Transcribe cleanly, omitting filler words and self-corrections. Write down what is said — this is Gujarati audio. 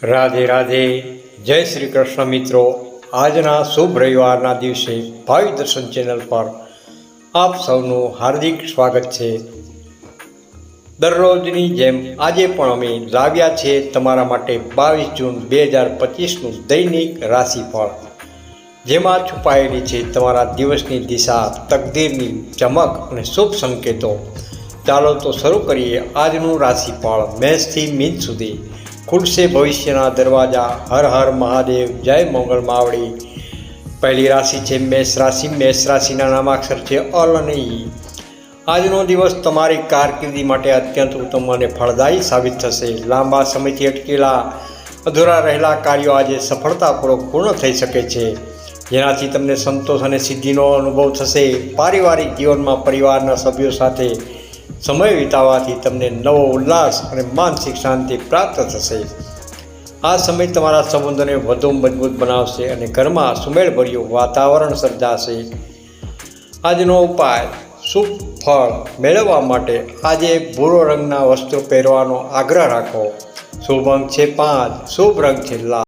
રાધે રાધે. જય શ્રી કૃષ્ણ મિત્રો. આજના શુભ રવિવારના દિવસે ભાવિ દર્શન ચેનલ પર આપ સૌનું હાર્દિક સ્વાગત છે. દરરોજની જેમ આજે પણ અમે લાવ્યા છે તમારા માટે 22 જૂન 2025નું દૈનિક રાશિફળ, જેમાં છુપાયેલી છે તમારા દિવસની દિશા, તકદીરની ચમક અને શુભ સંકેતો. ચાલો તો શરૂ કરીએ આજનું રાશિફળ. મેષથી મીન સુધી ખુલશે ભવિષ્યના દરવાજા. હર હર મહાદેવ, જય મંગળ માવડી. પહેલી રાશિ છે મેષ રાશિ. મેષ રાશિના નામાક્ષર છે અલ અને ઈ. આજનો દિવસ તમારી કારકિર્દી માટે અત્યંત ઉત્તમ અને ફળદાયી સાબિત થશે. લાંબા સમયથી અટકેલા અધૂરા રહેલા કાર્યો આજે સફળતાપૂર્વક પૂર્ણ થઈ શકે છે, જેનાથી તમને સંતોષ અને સિદ્ધિનો અનુભવ થશે. પારિવારિક જીવનમાં પરિવારના સભ્યો સાથે સમય વિતાવવાથી તમને નવો ઉલ્લાસ અને માનસિક શાંતિ પ્રાપ્ત થશે. આ સમય તમારા સંબંધોને વધુ મજબૂત બનાવશે અને ઘરમાં સુમેળભર્યું વાતાવરણ સર્જાશે. આજનો ઉપાય: શુભ ફળ મેળવવા માટે આજે ભૂરો રંગના વસ્ત્રો પહેરવાનો આગ્રહ રાખો. શુભ અંક છે 5. શુભ રંગ છે લાલ.